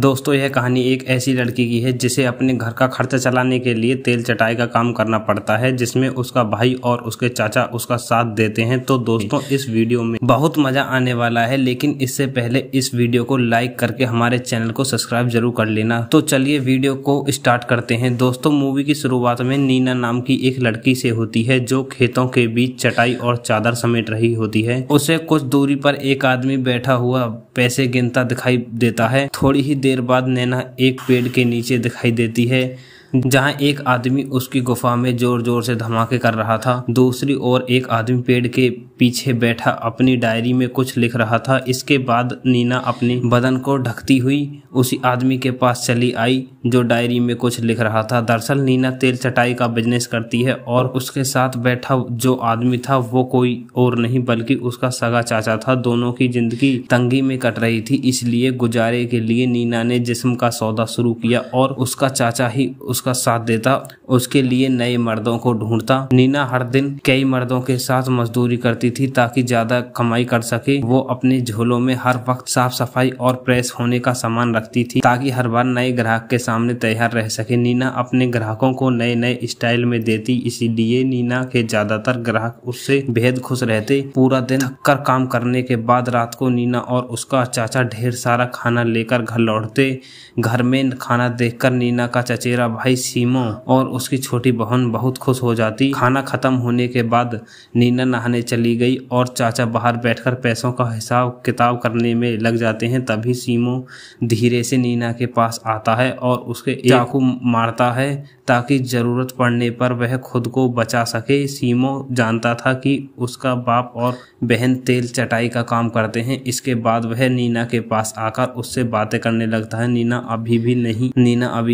दोस्तों यह कहानी एक ऐसी लड़की की है जिसे अपने घर का खर्चा चलाने के लिए तेल चटाई का काम करना पड़ता है, जिसमें उसका भाई और उसके चाचा उसका साथ देते हैं। तो दोस्तों इस वीडियो में बहुत मजा आने वाला है, लेकिन इससे पहले इस वीडियो को लाइक करके हमारे चैनल को सब्सक्राइब जरूर कर लेना। तो चलिए वीडियो को स्टार्ट करते हैं। दोस्तों मूवी की शुरुआत में नीना नाम की एक लड़की से होती है जो खेतों के बीच चटाई और चादर समेट रही होती है। उसे कुछ दूरी पर एक आदमी बैठा हुआ पैसे गिनता दिखाई देता है। थोड़ी ही देर बाद नैना एक पेड़ के नीचे दिखाई देती है जहां एक आदमी उसकी गुफा में जोर जोर से धमाके कर रहा था। दूसरी ओर एक आदमी पेड़ के पीछे बैठा अपनी डायरी में कुछ लिख रहा था। इसके बाद नीना अपने बदन को ढकती हुई उसी आदमी के पास चली आई जो डायरी में कुछ लिख रहा था। दरअसल नीना तेल चटाई का बिजनेस करती है और उसके साथ बैठा जो आदमी था वो कोई और नहीं बल्कि उसका सगा चाचा था। दोनों की जिंदगी तंगी में कट रही थी, इसलिए गुजारे के लिए नीना ने जिस्म का सौदा शुरू किया और उसका चाचा ही उसका साथ देता, उसके लिए नए मर्दों को ढूंढता। नीना हर दिन कई मर्दों के साथ मजदूरी करती थी ताकि ज्यादा कमाई कर सके। वो अपने झोलों में हर वक्त साफ सफाई और प्रेस होने का सामान रखती थी ताकि हर बार नए ग्राहक के सामने तैयार रह सके। नीना अपने ग्राहकों को नए नए स्टाइल में देती, इसीलिए नीना के ज्यादातर ग्राहक उससे बेहद खुश रहते। पूरा दिन थककर काम करने के बाद रात को नीना और उसका चाचा ढेर सारा खाना लेकर घर लौटते। घर में खाना देखकर नीना का चचेरा भाई सीमो और उसकी छोटी बहन बहुत खुश हो जाती। खाना खत्म होने के बाद नीना नहाने चली गई और चाचा बाहर बैठकर पैसों का हिसाब किताब करने में लग जाते हैं। तभी सीमो धीरे से नीना के पास आता है और उसके चाकू मारता है ताकि जरूरत पड़ने पर वह खुद को बचा सके। सीमो जानता था कि उसका बाप और बहन तेल चटाई का काम करते हैं। इसके बाद वह नीना के पास आकर उससे बातें करने लगता है। नीना अभी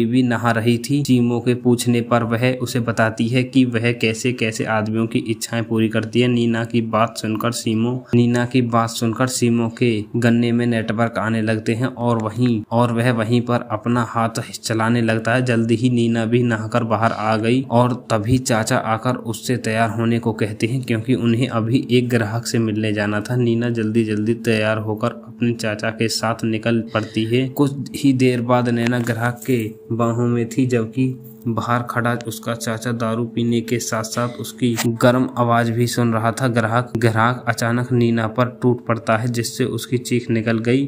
भी नहा रही थी। सीमो के पूछने पर वह उसे बताती है कि वह कैसे कैसे आदमियों की इच्छाएं पूरी करती है। नीना की बात सुनकर सीमो के गन्ने में नेटवर्क आने लगते हैं और वह वहीं पर अपना हाथ चलाने लगता है। जल्दी ही नीना भी नहाकर बाहर आ गई और तभी चाचा आकर उससे तैयार होने को कहते हैं क्योंकि उन्हें अभी एक ग्राहक से मिलने जाना था। नीना जल्दी जल्दी तैयार होकर अपने चाचा के साथ निकल पड़ती है। कुछ ही देर बाद नैना ग्राहक के बाहों में थी, जबकि बाहर खड़ा उसका चाचा दारू पीने के साथ साथ उसकी गर्म आवाज भी सुन रहा था। ग्राहक अचानक नीना पर टूट पड़ता है जिससे उसकी चीख निकल गई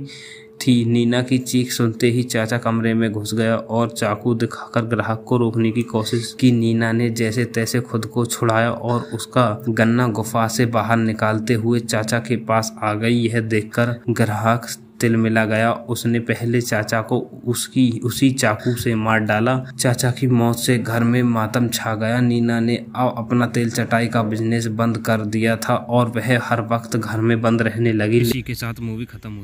थी। नीना की चीख सुनते ही चाचा कमरे में घुस गया और चाकू दिखाकर ग्राहक को रोकने की कोशिश की। नीना ने जैसे तैसे खुद को छुड़ाया और उसका गन्ना गुफा से बाहर निकालते हुए चाचा के पास आ गई। यह देखकर ग्राहक तिलमिला गया। उसने पहले चाचा को उसी चाकू से मार डाला। चाचा की मौत से घर में मातम छा गया। नीना ने अपना तेल चटाई का बिजनेस बंद कर दिया था और वह हर वक्त घर में बंद रहने लगी। इसी के साथ मूवी खत्म हुई।